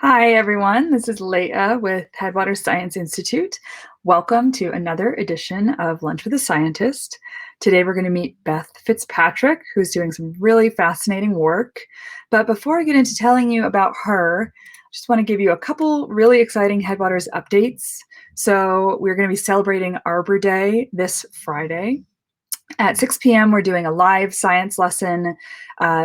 Hi, everyone. This is Leah with Headwater Science Institute. Welcome to another edition of Lunch with a Scientist. Today, we're going to meet Beth Fitzpatrick, who's doing some really fascinating work. But before I get into telling you about her, I just want to give you a couple really exciting Headwaters updates. So we're going to be celebrating Arbor Day this Friday. At 6 p.m., we're doing a live science lesson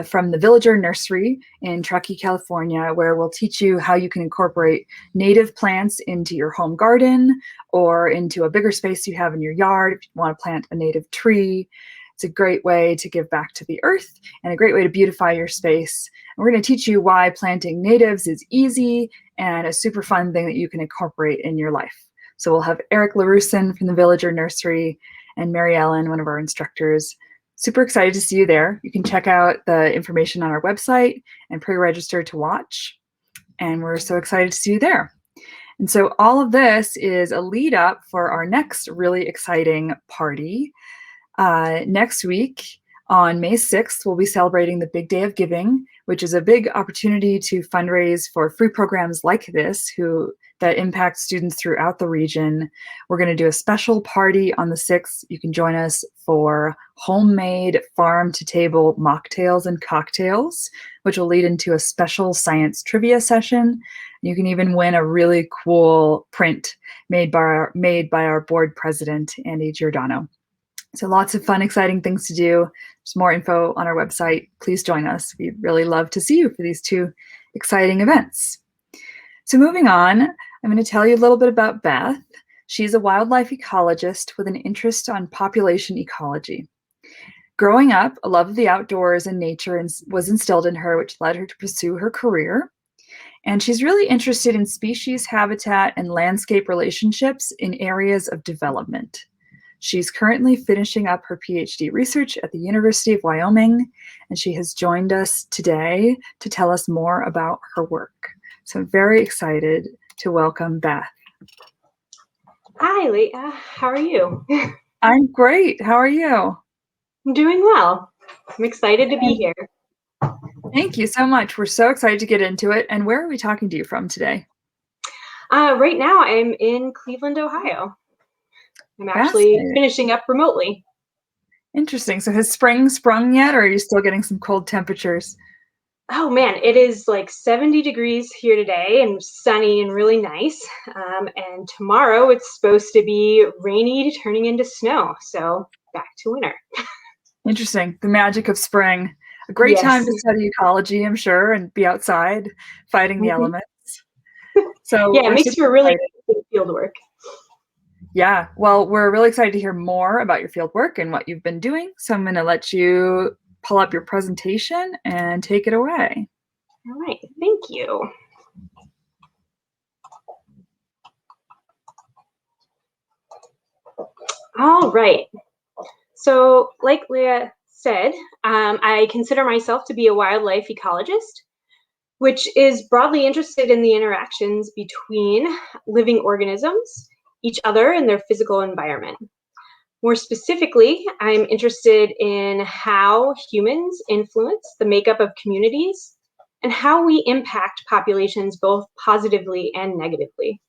from the Villager Nursery in Truckee, California, where we'll teach you how you can incorporate native plants into your home garden or into a bigger space you have in your yard if you want to plant a native tree. It's a great way to give back to the earth and a great way to beautify your space. And we're going to teach you why planting natives is easy and a super fun thing that you can incorporate in your life. So we'll have Eric LaRusin from the Villager Nursery and Mary Ellen, one of our instructors. Super excited to see you there. You can check out the information on our website and pre-register to watch. And we're so excited to see you there. And so all of this is a lead up for our next really exciting party. Next week, on May 6th, we'll be celebrating the Big Day of Giving, which is a big opportunity to fundraise for free programs like this that impact students throughout the region. We're going to do a special party on the 6th. You can join us for homemade farm-to-table mocktails and cocktails, which will lead into a special science trivia session. You can even win a really cool print made by our board president, Andy Giordano. So lots of fun, exciting things to do. There's more info on our website. Please join us. We'd really love to see you for these two exciting events. So moving on, I'm going to tell you a little bit about Beth. She's a wildlife ecologist with an interest on population ecology. Growing up, a love of the outdoors and nature was instilled in her, which led her to pursue her career. And she's really interested in species, habitat, and landscape relationships in areas of development. She's currently finishing up her PhD research at the University of Wyoming, and she has joined us today to tell us more about her work. So I'm very excited to welcome Beth. Hi, Leah. How are you? I'm great. How are you? I'm doing well. I'm excited to be here. Thank you so much. We're so excited to get into it. And where are we talking to you from today? Right now, I'm in Cleveland, Ohio. I'm actually finishing up remotely. Interesting. So has spring sprung yet, or are you still getting some cold temperatures? Oh man, it is like 70 degrees here today and sunny and really nice. And tomorrow it's supposed to be rainy, turning into snow. So back to winter. Interesting. The magic of spring. A great time to study ecology, I'm sure, and be outside fighting the elements. So yeah, it makes for really good field work. Yeah, well, we're really excited to hear more about your field work and what you've been doing. So I'm going to let you pull up your presentation and take it away. All right, thank you. All right. So like Leah said, I consider myself to be a wildlife ecologist, which is broadly interested in the interactions between living organisms, each other, and their physical environment. More specifically, I'm interested in how humans influence the makeup of communities and how we impact populations both positively and negatively.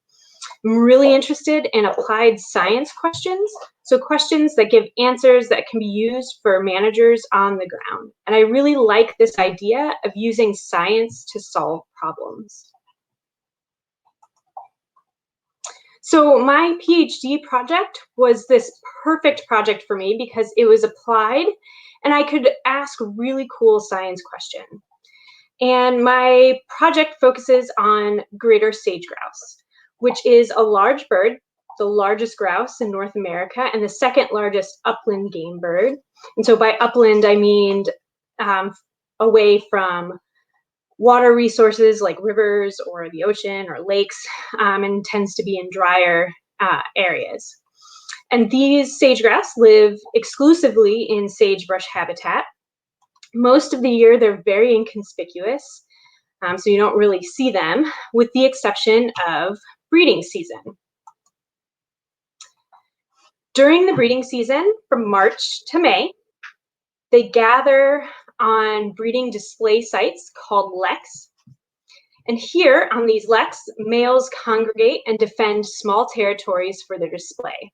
I'm really interested in applied science questions, so questions that give answers that can be used for managers on the ground. And I really like this idea of using science to solve problems. So my PhD project was this perfect project for me because it was applied and I could ask really cool science questions. And my project focuses on Greater Sage-Grouse, which is a large bird, the largest grouse in North America, and the second largest upland game bird. And so by upland, I mean away from water resources like rivers or the ocean or lakes, and tends to be in drier areas. And these sage-grouse live exclusively in sagebrush habitat. Most of the year, they're very inconspicuous, so you don't really see them, with the exception of breeding season. During the breeding season, from March to May, they gather on breeding display sites called leks, And here on these leks, males congregate and defend small territories for their display.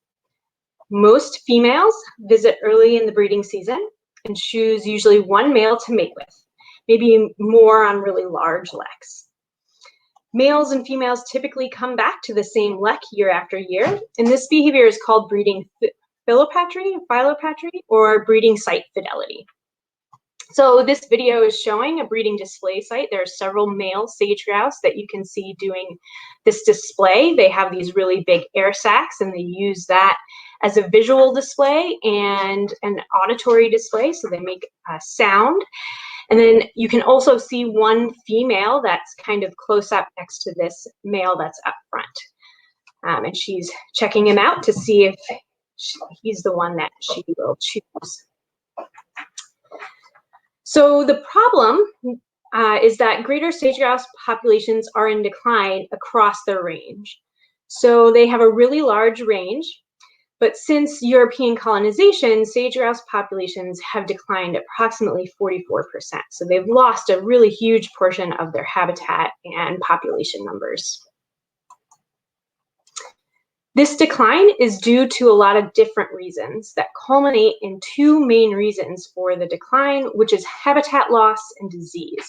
Most females visit early in the breeding season and choose usually one male to mate with, maybe more on really large leks. Males and females typically come back to the same lek year after year, and this behavior is called breeding philopatry, or breeding site fidelity. So this video is showing a breeding display site. There are several male sage-grouse that you can see doing this display. They have these really big air sacs, and they use that as a visual display and an auditory display, so they make sound. And then you can also see one female that's kind of close up next to this male that's up front. And she's checking him out to see if he's the one that she will choose. So the problem is that greater sage-grouse populations are in decline across their range. So they have a really large range, but since European colonization, sage-grouse populations have declined approximately 44%. So they've lost a really huge portion of their habitat and population numbers. This decline is due to a lot of different reasons that culminate in two main reasons for the decline, which is habitat loss and disease.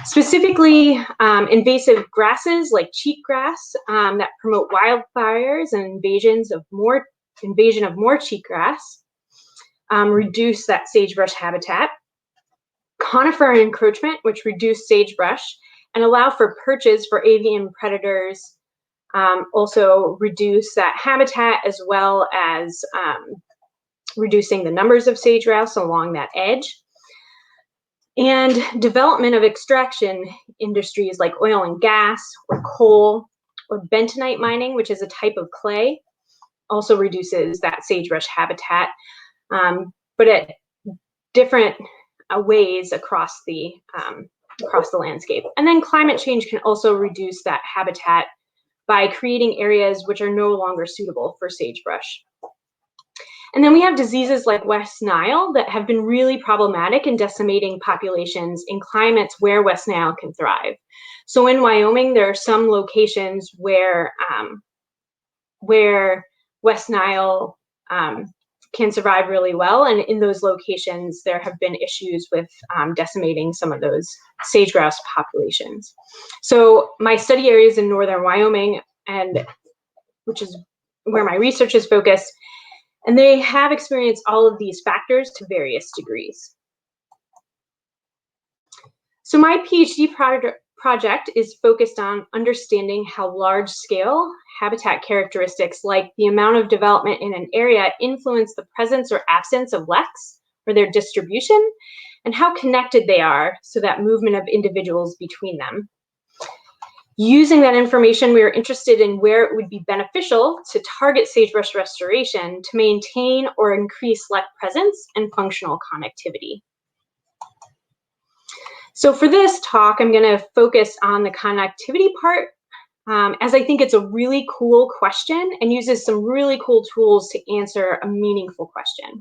Specifically, invasive grasses like cheatgrass that promote wildfires and invasion of more cheatgrass reduce that sagebrush habitat. Conifer encroachment, which reduce sagebrush and allow for perches for avian predators, also reduce that habitat, as well as reducing the numbers of sage-grouse along that edge. And development of extraction industries like oil and gas or coal or bentonite mining, which is a type of clay, also reduces that sagebrush habitat, but at different ways across the landscape. And then climate change can also reduce that habitat by creating areas which are no longer suitable for sagebrush. And then we have diseases like West Nile that have been really problematic in decimating populations in climates where West Nile can thrive. So in Wyoming, there are some locations where West Nile can survive really well, and in those locations, there have been issues with decimating some of those sage-grouse populations. So my study area is in Northern Wyoming, and which is where my research is focused, and they have experienced all of these factors to various degrees. So my PhD project is focused on understanding how large-scale habitat characteristics like the amount of development in an area influence the presence or absence of leks or their distribution, and how connected they are, so that movement of individuals between them. Using that information, we are interested in where it would be beneficial to target sagebrush restoration to maintain or increase lek presence and functional connectivity. So for this talk, I'm going to focus on the connectivity part, as I think it's a really cool question and uses some really cool tools to answer a meaningful question.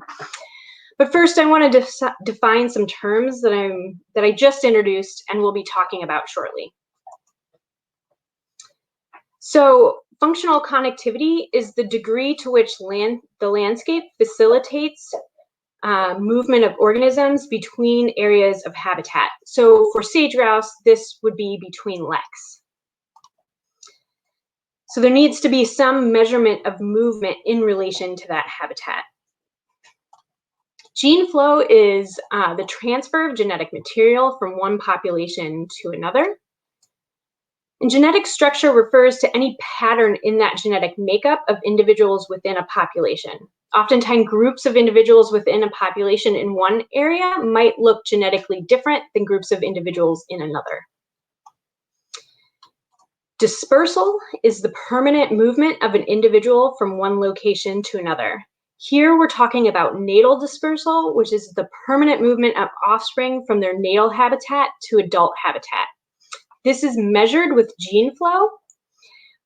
But first, I want to define some terms that I just introduced and will be talking about shortly. So functional connectivity is the degree to which the landscape facilitates movement of organisms between areas of habitat. So for sage-grouse, this would be between leks. So there needs to be some measurement of movement in relation to that habitat. Gene flow is the transfer of genetic material from one population to another. And genetic structure refers to any pattern in that genetic makeup of individuals within a population. Oftentimes, groups of individuals within a population in one area might look genetically different than groups of individuals in another. Dispersal is the permanent movement of an individual from one location to another. Here we're talking about natal dispersal, which is the permanent movement of offspring from their natal habitat to adult habitat. This is measured with gene flow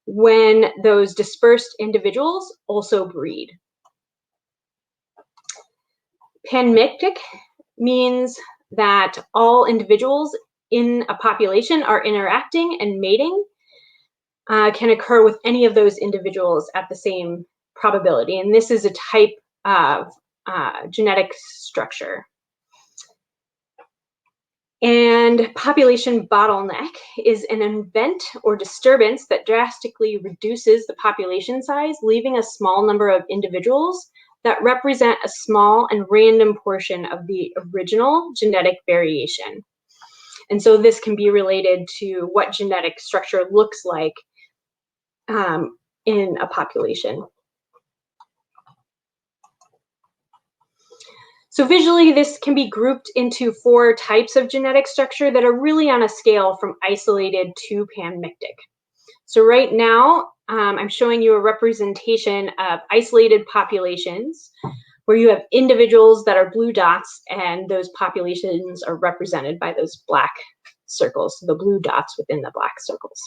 when those dispersed individuals also breed. Panmictic means that all individuals in a population are interacting and mating can occur with any of those individuals at the same probability. And this is a type of genetic structure. And population bottleneck is an event or disturbance that drastically reduces the population size, leaving a small number of individuals that represent a small and random portion of the original genetic variation. And so this can be related to what genetic structure looks like in a population. So visually, this can be grouped into 4 types of genetic structure that are really on a scale from isolated to panmictic. So right now, I'm showing you a representation of isolated populations where you have individuals that are blue dots, and those populations are represented by those black circles, so the blue dots within the black circles.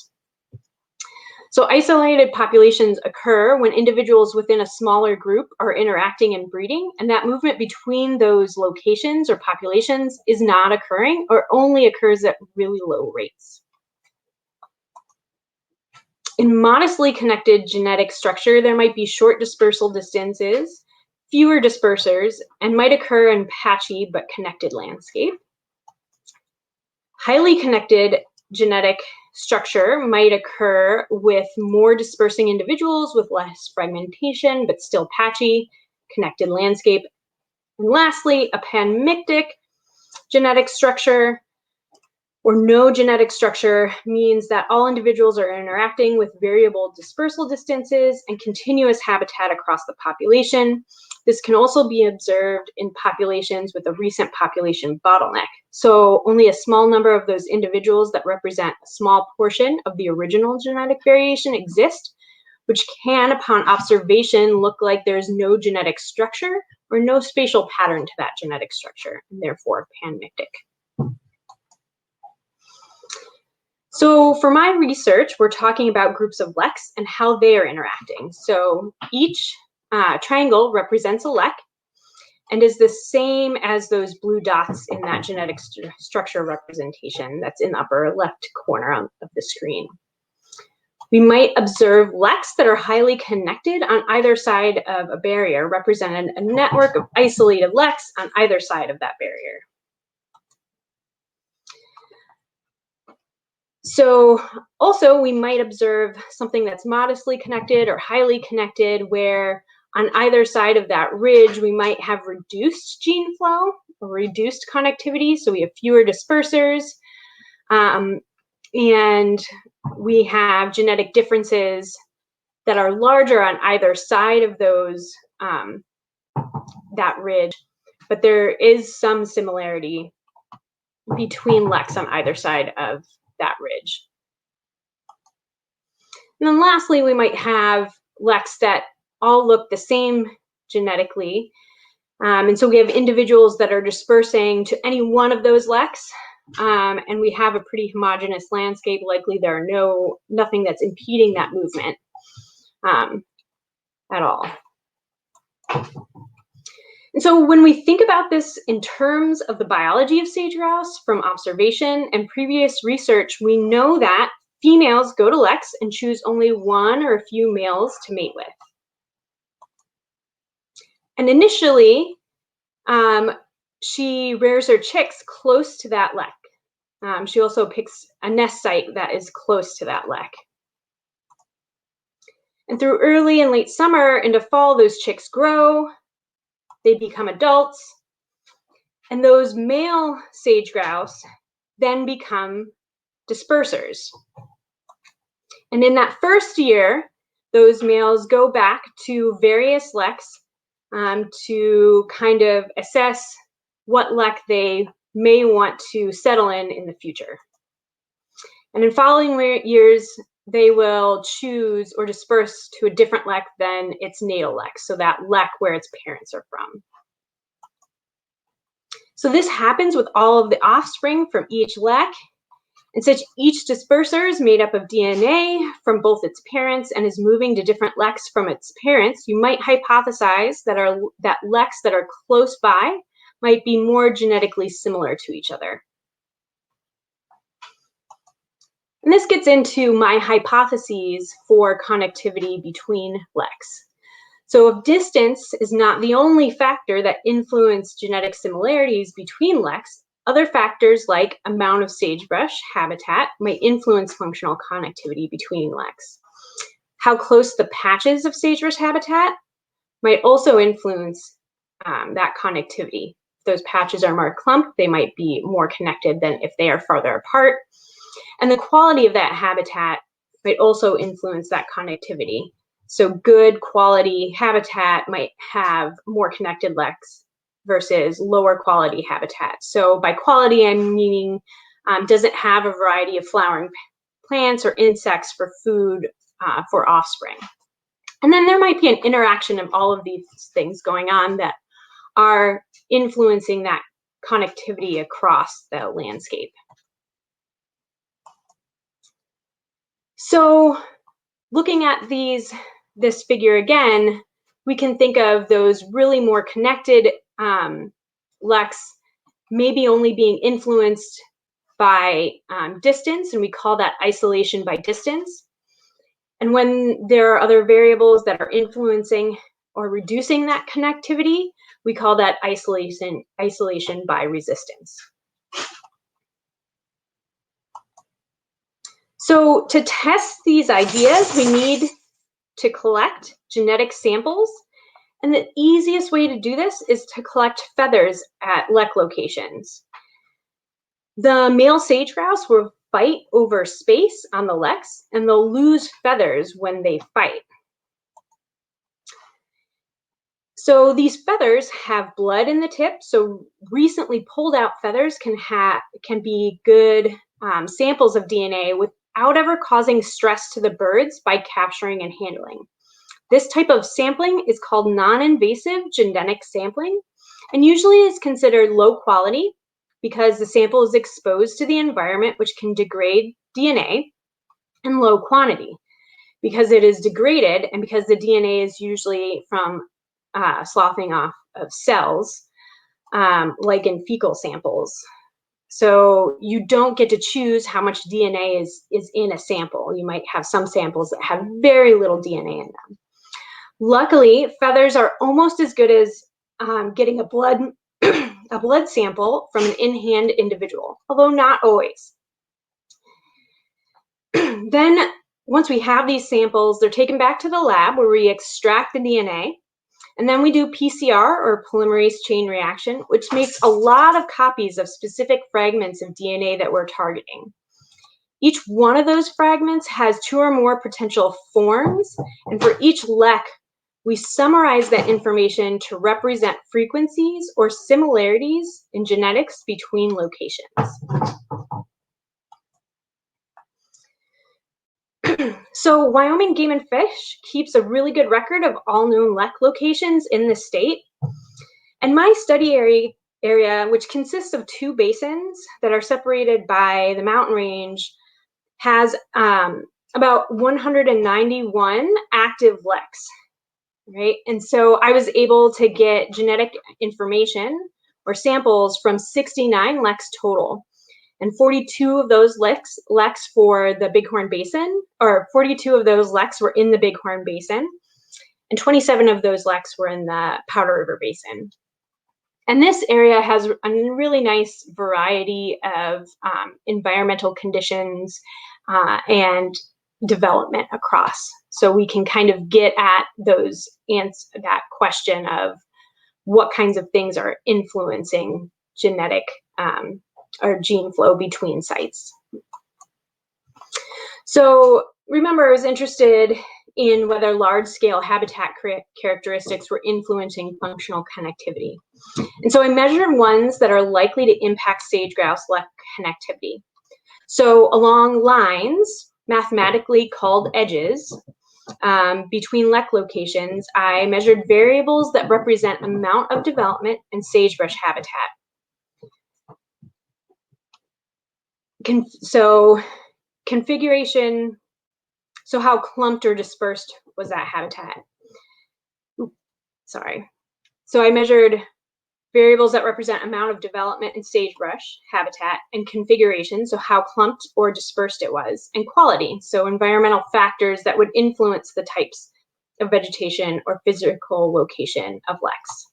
So isolated populations occur when individuals within a smaller group are interacting and breeding, and that movement between those locations or populations is not occurring or only occurs at really low rates. In modestly connected genetic structure, there might be short dispersal distances, fewer dispersers, and might occur in patchy but connected landscape. Highly connected genetic structure might occur with more dispersing individuals with less fragmentation, but still patchy, connected landscape. And lastly, a panmictic genetic structure or no genetic structure means that all individuals are interacting with variable dispersal distances and continuous habitat across the population. This can also be observed in populations with a recent population bottleneck. So only a small number of those individuals that represent a small portion of the original genetic variation exist, which can, upon observation, look like there's no genetic structure or no spatial pattern to that genetic structure, and therefore panmictic. So for my research, we're talking about groups of leks and how they are interacting. So each triangle represents a lek and is the same as those blue dots in that genetic structure representation that's in the upper left corner of the screen. We might observe leks that are highly connected on either side of a barrier, representing a network of isolated leks on either side of that barrier. So also we might observe something that's modestly connected or highly connected, where on either side of that ridge we might have reduced gene flow or reduced connectivity, so we have fewer dispersers, and we have genetic differences that are larger on either side of those that ridge, but there is some similarity between leks on either side of that ridge. And then lastly, we might have leks that all look the same genetically. And so we have individuals that are dispersing to any one of those leks, and we have a pretty homogeneous landscape. Likely there are nothing that's impeding that movement at all. And so when we think about this in terms of the biology of sage-grouse from observation and previous research, we know that females go to leks and choose only one or a few males to mate with. And initially, she rears her chicks close to that lek. She also picks a nest site that is close to that lek. And through early and late summer into fall, those chicks grow. They become adults, and those male sage-grouse then become dispersers. And in that first year, those males go back to various leks to kind of assess what lek they may want to settle in the future. And in following years, they will choose or disperse to a different lek than its natal lek, so that lek where its parents are from. So this happens with all of the offspring from each lek, and since each disperser is made up of DNA from both its parents and is moving to different leks from its parents, you might hypothesize that leks that are close by might be more genetically similar to each other. And this gets into my hypotheses for connectivity between leks. So if distance is not the only factor that influence genetic similarities between leks, other factors like amount of sagebrush habitat might influence functional connectivity between leks. How close the patches of sagebrush habitat might also influence that connectivity. If those patches are more clumped, they might be more connected than if they are farther apart. And the quality of that habitat might also influence that connectivity. So good quality habitat might have more connected leks versus lower quality habitat. So by quality, I'm meaning does it have a variety of flowering plants or insects for food for offspring? And then there might be an interaction of all of these things going on that are influencing that connectivity across the landscape. So looking at this figure again, we can think of those really more connected leks maybe only being influenced by distance, and we call that isolation by distance. And when there are other variables that are influencing or reducing that connectivity, we call that isolation by resistance. So to test these ideas, we need to collect genetic samples. And the easiest way to do this is to collect feathers at lek locations. The male sage-grouse will fight over space on the leks, and they'll lose feathers when they fight. So these feathers have blood in the tip, so recently pulled out feathers can be good samples of DNA without ever causing stress to the birds by capturing and handling. This type of sampling is called non-invasive genetic sampling, and usually is considered low quality because the sample is exposed to the environment, which can degrade DNA, and low quantity because it is degraded and because the DNA is usually from sloughing off of cells, like in fecal samples. So you don't get to choose how much DNA is in a sample. You might have some samples that have very little DNA in them. Luckily, feathers are almost as good as getting a blood sample from an in-hand individual, although not always. Then, once we have these samples, they're taken back to the lab where we extract the DNA, and then we do PCR, or polymerase chain reaction, which makes a lot of copies of specific fragments of DNA that we're targeting. Each one of those fragments has 2 or more potential forms, and for each lek, we summarize that information to represent frequencies or similarities in genetics between locations. So Wyoming Game and Fish keeps a really good record of all known lek locations in the state. And my study area, which consists of 2 basins that are separated by the mountain range, has about 191 active leks, right? And so I was able to get genetic information or samples from 69 leks total. And 42 of those leks for the Bighorn Basin, or 42 of those leks were in the Bighorn Basin, and 27 of those leks were in the Powder River Basin. And this area has a really nice variety of environmental conditions and development across. So we can kind of get at that question of what kinds of things are influencing genetic or gene flow between sites. So remember, I was interested in whether large-scale habitat characteristics were influencing functional connectivity. And so I measured ones that are likely to impact sage-grouse lek connectivity. So along lines, mathematically called edges, between lek locations, I measured variables that represent amount of development and sagebrush habitat. Configuration, so how clumped or dispersed was that habitat? Oops, sorry. So I measured variables that represent amount of development in sagebrush habitat, and configuration, so how clumped or dispersed it was, and quality, so environmental factors that would influence the types of vegetation or physical location of leks.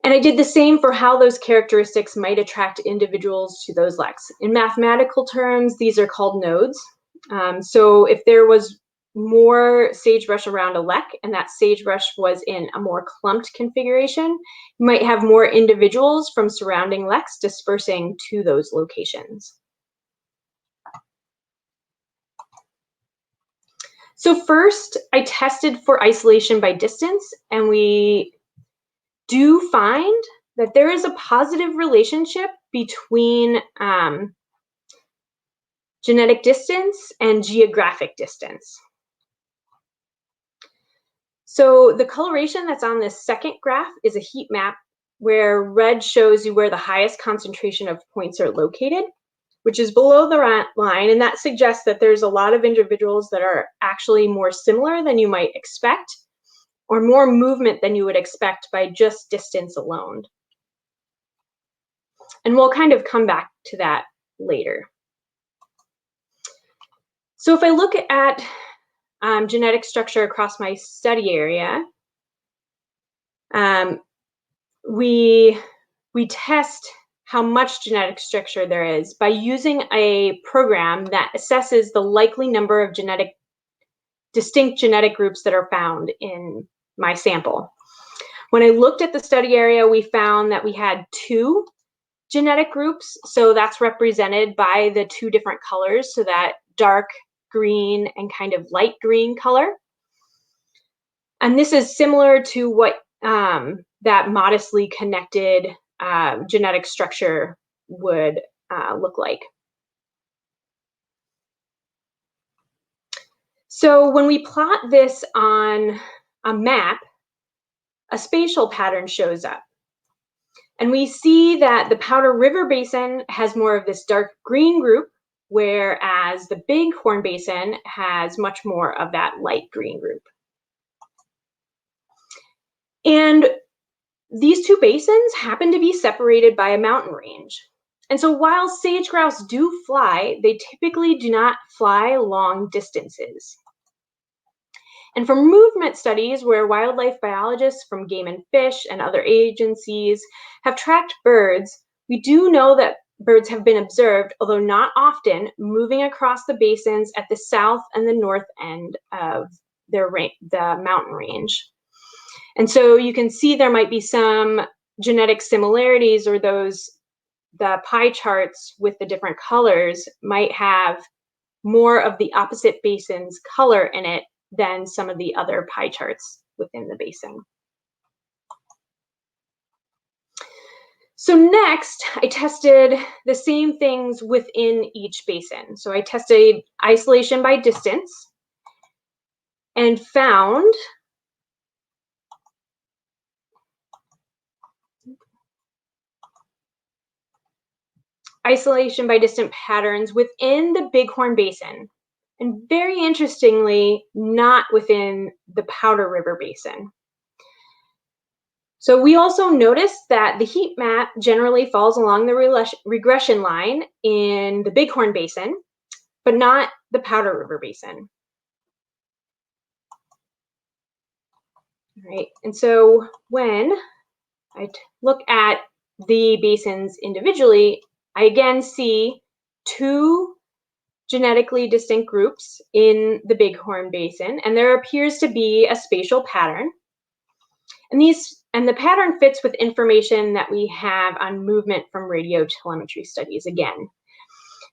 And I did the same for how those characteristics might attract individuals to those leks. In mathematical terms, these are called nodes. So if there was more sagebrush around a lek and that sagebrush was in a more clumped configuration, you might have more individuals from surrounding leks dispersing to those locations. So first, I tested for isolation by distance, and we do find that there is a positive relationship between genetic distance and geographic distance. So the coloration that's on this second graph is a heat map where red shows you where the highest concentration of points are located, which is below the line, and that suggests that there's a lot of individuals that are actually more similar than you might expect, or more movement than you would expect by just distance alone. And we'll kind of come back to that later. So if I look at genetic structure across my study area, we test how much genetic structure there is by using a program that assesses the likely number of distinct genetic groups that are found in my sample. When I looked at the study area, we found that we had 2 genetic groups, so that's represented by the 2 different colors, so that dark green and kind of light green color. And this is similar to what that modestly connected genetic structure would look like. So when we plot this on a map, a spatial pattern shows up. And we see that the Powder River Basin has more of this dark green group, whereas the Bighorn Basin has much more of that light green group. And these 2 basins happen to be separated by a mountain range. And so while sage-grouse do fly, they typically do not fly long distances. And from movement studies where wildlife biologists from Game and Fish and other agencies have tracked birds, we do know that birds have been observed, although not often, moving across the basins at the south and the north end of the mountain range. And so you can see there might be some genetic similarities, or the pie charts with the different colors might have more of the opposite basin's color in it than some of the other pie charts within the basin. So next, I tested the same things within each basin. So I tested isolation by distance and found isolation by distant patterns within the Bighorn Basin, and very interestingly, not within the Powder River Basin. So we also noticed that the heat map generally falls along the regression line in the Bighorn Basin, but not the Powder River Basin. All right, and so when I look at the basins individually, I again see 2 genetically distinct groups in the Bighorn Basin, and there appears to be a spatial pattern. And the pattern fits with information that we have on movement from radio telemetry studies again.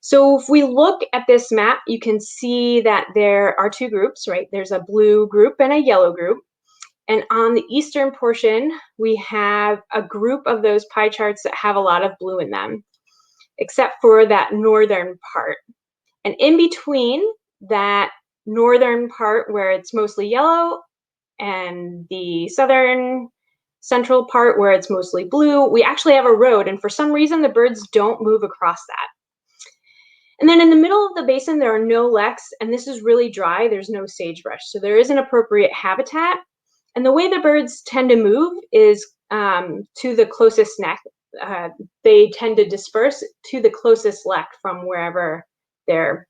So if we look at this map, you can see that there are 2 groups, right? There's a blue group and a yellow group. And on the eastern portion, we have a group of those pie charts that have a lot of blue in them, except for that northern part. And in between that northern part where it's mostly yellow and the southern central part where it's mostly blue, we actually have a road, and for some reason the birds don't move across that. And then in the middle of the basin, there are no leks, and this is really dry, there's no sagebrush, so there is an appropriate habitat. And the way the birds tend to move is to the closest neck. They tend to disperse to the closest lek from wherever their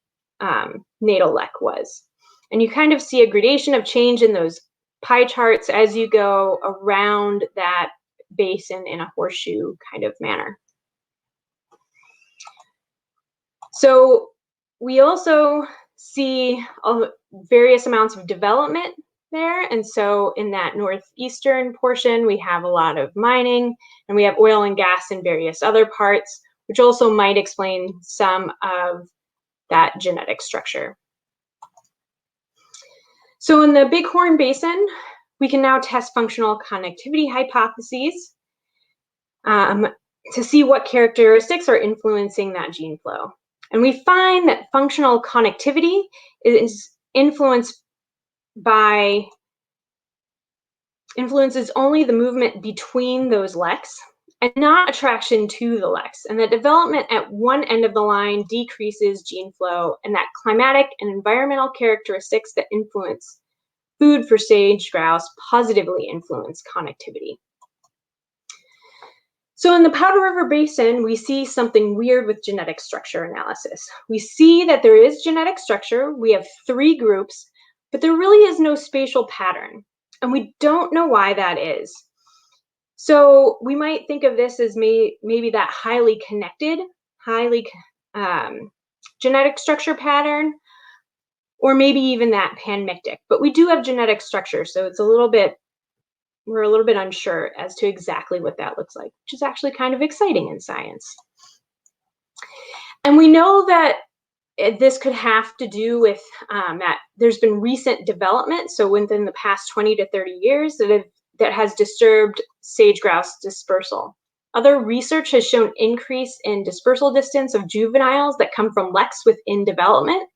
natal lek was. And you kind of see a gradation of change in those pie charts as you go around that basin in a horseshoe kind of manner. So we also see various amounts of development there. And so in that northeastern portion, we have a lot of mining, and we have oil and gas in various other parts, which also might explain some of that genetic structure. So in the Bighorn Basin, we can now test functional connectivity hypotheses to see what characteristics are influencing that gene flow. And we find that functional connectivity is influences only the movement between those leks and not attraction to the leks. And that development at one end of the line decreases gene flow, and that climatic and environmental characteristics that influence food for sage-grouse positively influence connectivity. So in the Powder River Basin, we see something weird with genetic structure analysis. We see that there is genetic structure. We have 3 groups, but there really is no spatial pattern, and we don't know why that is. So we might think of this as maybe that highly connected, genetic structure pattern, or maybe even that panmictic. But we do have genetic structure, so it's we're a little bit unsure as to exactly what that looks like, which is actually kind of exciting in science. And we know that this could have to do with that there's been recent development, so within the past 20 to 30 years, that has disturbed sage-grouse dispersal. Other research has shown increase in dispersal distance of juveniles that come from leks within development,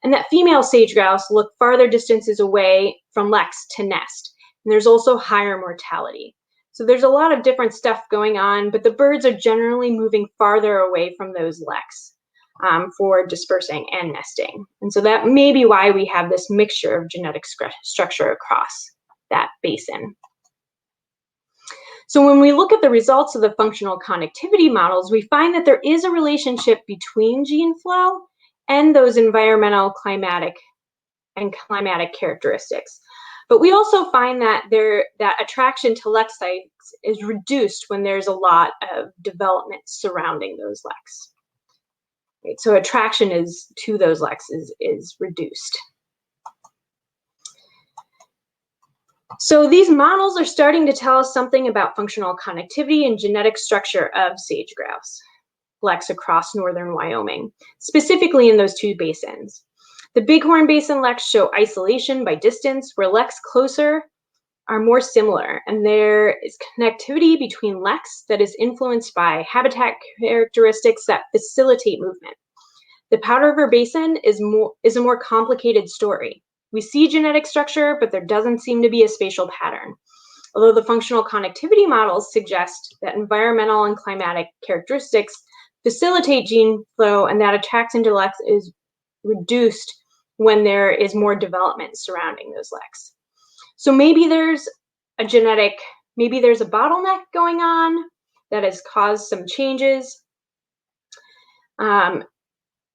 and that female sage-grouse look farther distances away from leks to nest. And there's also higher mortality. So there's a lot of different stuff going on, but the birds are generally moving farther away from those leks for dispersing and nesting. And so that may be why we have this mixture of genetic structure across that basin. So when we look at the results of the functional connectivity models, we find that there is a relationship between gene flow and those environmental, climatic characteristics. But we also find that that attraction to lek sites is reduced when there's a lot of development surrounding those leks. Right, so attraction to those leks is reduced. So these models are starting to tell us something about functional connectivity and genetic structure of sage-grouse leks across northern Wyoming, specifically in those 2 basins. The Bighorn Basin leks show isolation by distance, where leks closer are more similar, and there is connectivity between leks that is influenced by habitat characteristics that facilitate movement. The Powder River Basin is a more complicated story. We see genetic structure, but there doesn't seem to be a spatial pattern. Although the functional connectivity models suggest that environmental and climatic characteristics facilitate gene flow, and that attraction to leks is reduced when there is more development surrounding those leks. So maybe there's a bottleneck going on that has caused some changes.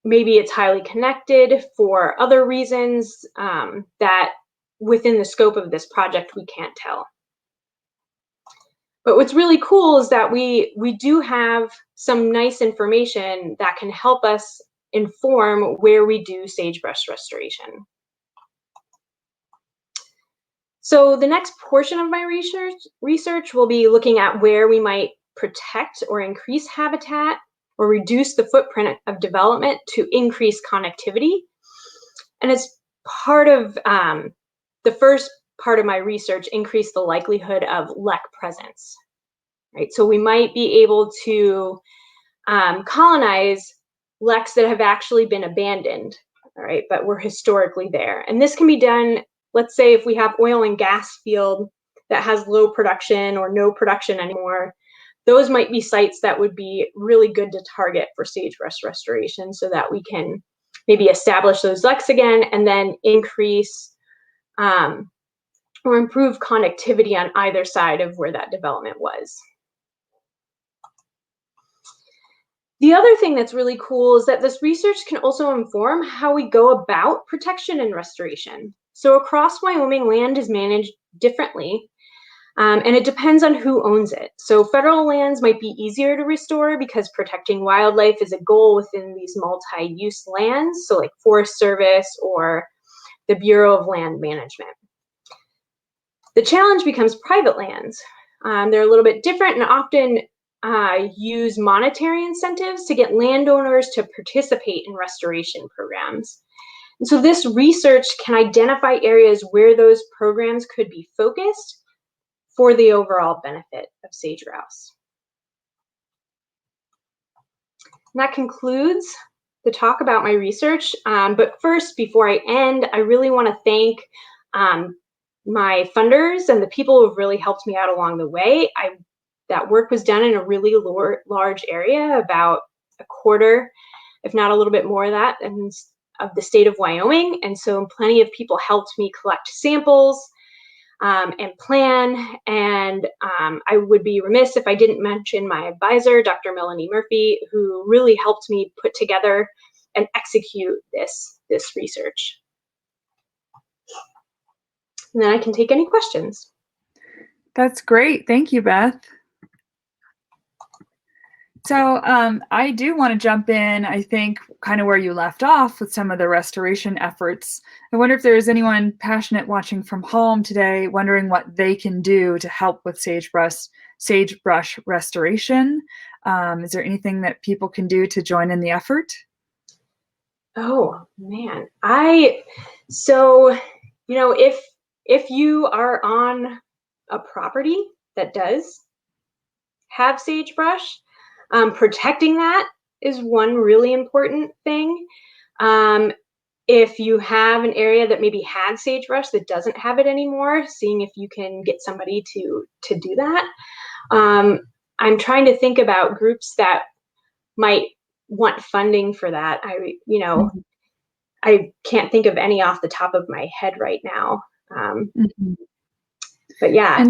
Maybe it's highly connected for other reasons that within the scope of this project we can't tell. But what's really cool is that we do have some nice information that can help us inform where we do sagebrush restoration. So the next portion of my research will be looking at where we might protect or increase habitat or reduce the footprint of development to increase connectivity. And as part of the first part of my research, increase the likelihood of lek presence, right? So we might be able to colonize leks that have actually been abandoned, all right, but were historically there. And this can be done, let's say if we have oil and gas field that has low production or no production anymore, those might be sites that would be really good to target for sagebrush restoration, so that we can maybe establish those leks again and then increase or improve connectivity on either side of where that development was. The other thing that's really cool is that this research can also inform how we go about protection and restoration. So across Wyoming, land is managed differently, and it depends on who owns it. So federal lands might be easier to restore because protecting wildlife is a goal within these multi-use lands, so like Forest Service or the Bureau of Land Management. The challenge becomes private lands. They're a little bit different and often use monetary incentives to get landowners to participate in restoration programs. And so this research can identify areas where those programs could be focused for the overall benefit of sage-grouse. And that concludes the talk about my research. But first, before I end, I really want to thank my funders and the people who have really helped me out along the way. That work was done in a really large area, about a quarter, if not a little bit more of that, of the state of Wyoming. And so plenty of people helped me collect samples and plan. And I would be remiss if I didn't mention my advisor, Dr. Melanie Murphy, who really helped me put together and execute this research. And then I can take any questions. That's great. Thank you, Beth. So I do want to jump in, I think, kind of where you left off with some of the restoration efforts. I wonder if there's anyone passionate watching from home today, wondering what they can do to help with sagebrush restoration. Is there anything that people can do to join in the effort? Oh, man. If you are on a property that does have sagebrush, protecting that is one really important thing. If you have an area that maybe had sagebrush that doesn't have it anymore, seeing if you can get somebody to do that. I'm trying to think about groups that might want funding for that. I can't think of any off the top of my head right now. But yeah.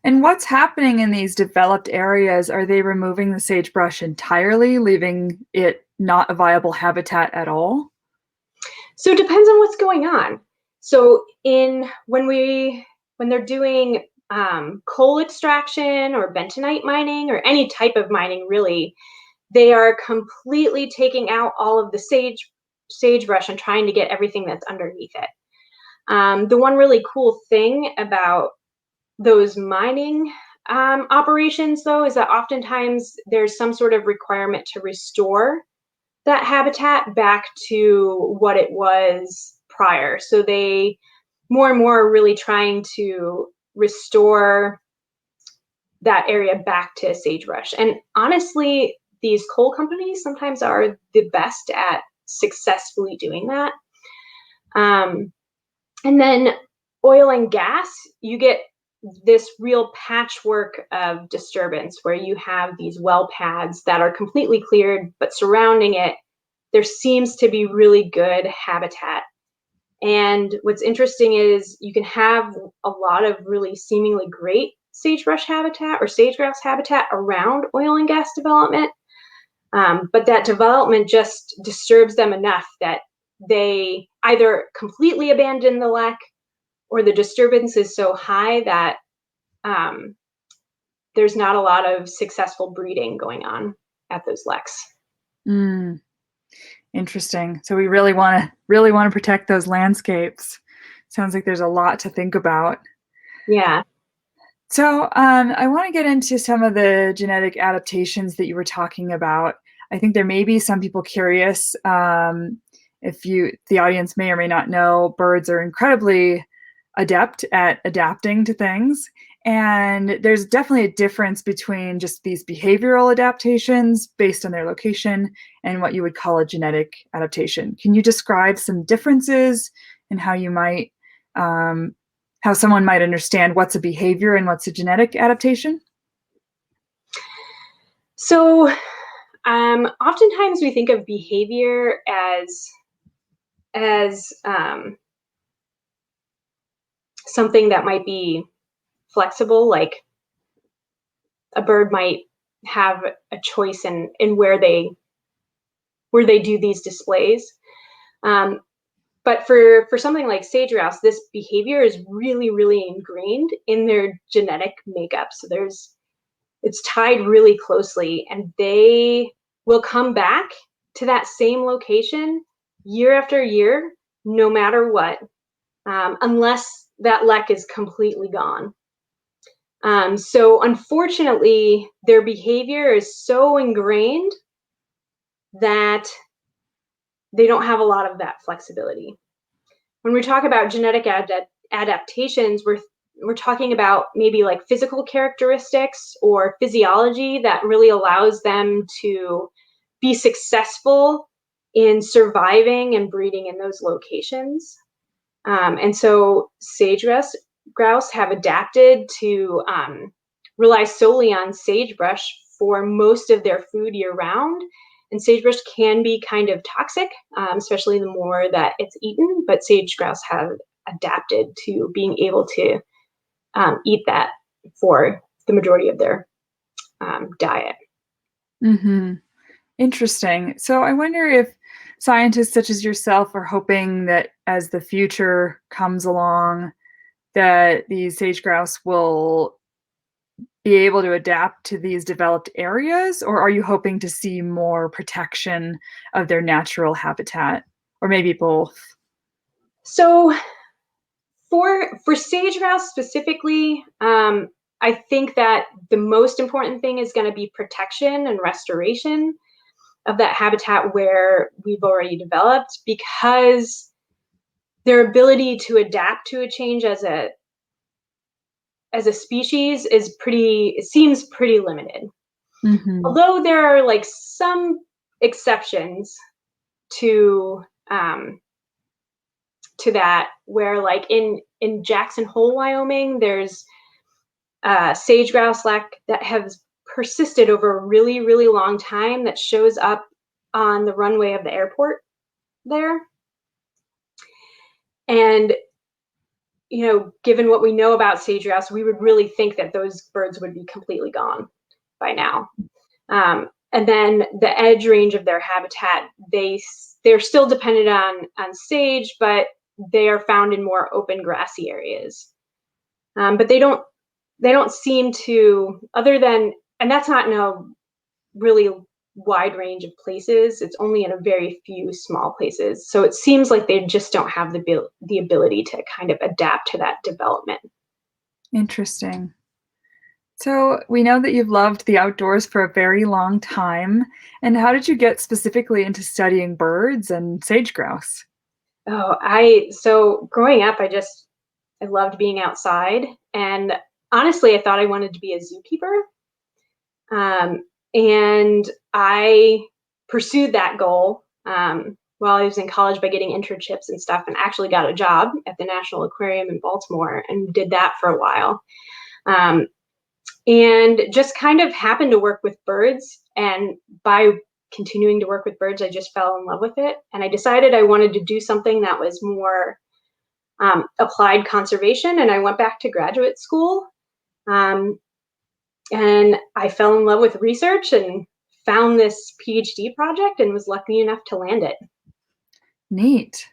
And what's happening in these developed areas? Are they removing the sagebrush entirely, leaving it not a viable habitat at all? So it depends on what's going on. So when they're doing coal extraction or bentonite mining or any type of mining, really, they are completely taking out all of the sagebrush and trying to get everything that's underneath it. The one really cool thing about those mining operations, though, is that oftentimes there's some sort of requirement to restore that habitat back to what it was prior. So they more and more are really trying to restore that area back to sagebrush. And honestly, these coal companies sometimes are the best at successfully doing that. And then oil and gas, you get this real patchwork of disturbance where you have these well pads that are completely cleared, but surrounding it, there seems to be really good habitat. And what's interesting is you can have a lot of really seemingly great sagebrush habitat or sage-grouse habitat around oil and gas development, but that development just disturbs them enough that they either completely abandon the lek, or the disturbance is so high that there's not a lot of successful breeding going on at those leks. Interesting. So we really want to protect those landscapes. Sounds like there's a lot to think about. Yeah. So I want to get into some of the genetic adaptations that you were talking about. I think there may be some people curious. The audience may or may not know, birds are incredibly adept at adapting to things. And there's definitely a difference between just these behavioral adaptations based on their location and what you would call a genetic adaptation. Can you describe some differences in how you might, how someone might understand what's a behavior and what's a genetic adaptation? So oftentimes we think of behavior as something that might be flexible, like a bird might have a choice in where they do these displays. But for something like sage-grouse, this behavior is really, really ingrained in their genetic makeup. So it's tied really closely, and they will come back to that same location year after year, no matter what, unless that lek is completely gone. So unfortunately, their behavior is so ingrained that they don't have a lot of that flexibility. When we talk about genetic adaptations, we're talking about maybe like physical characteristics or physiology that really allows them to be successful in surviving and breeding in those locations. And so sage-grouse have adapted to rely solely on sagebrush for most of their food year-round. And sagebrush can be kind of toxic, especially the more that it's eaten, but sage-grouse have adapted to being able to eat that for the majority of their diet. Mm-hmm. Interesting. So I wonder if scientists such as yourself are hoping that as the future comes along, that these sage grouse will be able to adapt to these developed areas, or are you hoping to see more protection of their natural habitat, or maybe both? So for sage-grouse specifically, I think that the most important thing is going to be protection and restoration of that habitat where we've already developed, because their ability to adapt to a change as a species seems pretty limited. Mm-hmm. Although there are like some exceptions to that, where like in Jackson Hole, Wyoming, there's sage-grouse lek that has persisted over a really, really long time that shows up on the runway of the airport there. And given what we know about sage-grouse, we would really think that those birds would be completely gone by now. And then the edge range of their habitat, they're still dependent on sage, but they are found in more open grassy areas. But they don't seem to, other than, and that's not in a really wide range of places. It's only in a very few small places. So it seems like they just don't have the ability to kind of adapt to that development. Interesting. So we know that you've loved the outdoors for a very long time. And how did you get specifically into studying birds and sage grouse? So growing up, I loved being outside, and honestly, I thought I wanted to be a zookeeper. And I pursued that goal while I was in college by getting internships and stuff, and actually got a job at the National Aquarium in Baltimore and did that for a while. And just kind of happened to work with birds. And by continuing to work with birds, I just fell in love with it. And I decided I wanted to do something that was more applied conservation. And I went back to graduate school. And I fell in love with research and found this PhD project and was lucky enough to land it. Neat.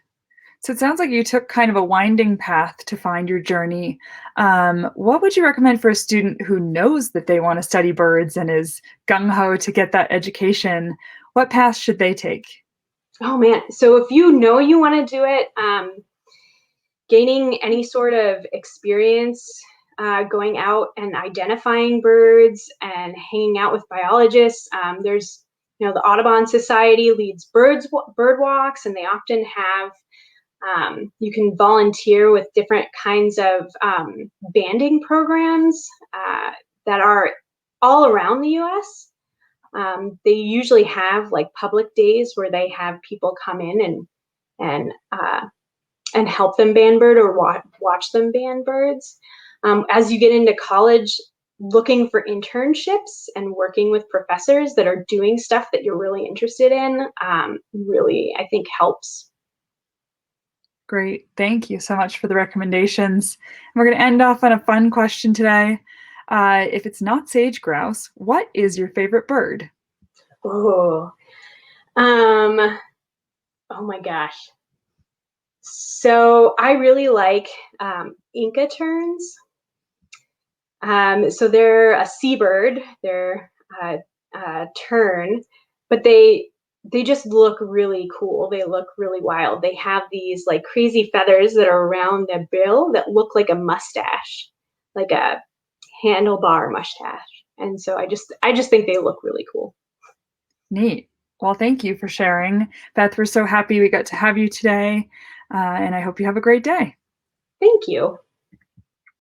So it sounds like you took kind of a winding path to find your journey. What would you recommend for a student who knows that they want to study birds and is gung-ho to get that education? What path should they take? Oh man, so if you know you want to do it, gaining any sort of experience going out and identifying birds and hanging out with biologists. There's, the Audubon Society leads bird walks, and they often have, you can volunteer with different kinds of banding programs that are all around the US. They usually have like public days where they have people come in and help them band bird or watch them band birds. As you get into college, looking for internships and working with professors that are doing stuff that you're really interested in really, I think, helps. Great. Thank you so much for the recommendations. We're going to end off on a fun question today. If it's not sage-grouse, what is your favorite bird? Oh, oh my gosh. So I really like Inca terns. So they're a seabird. They're tern, but they just look really cool. They look really wild. They have these like crazy feathers that are around their bill that look like a mustache, like a handlebar mustache. And so I just think they look really cool. Neat. Well, thank you for sharing. Beth, we're so happy we got to have you today, and I hope you have a great day. Thank you.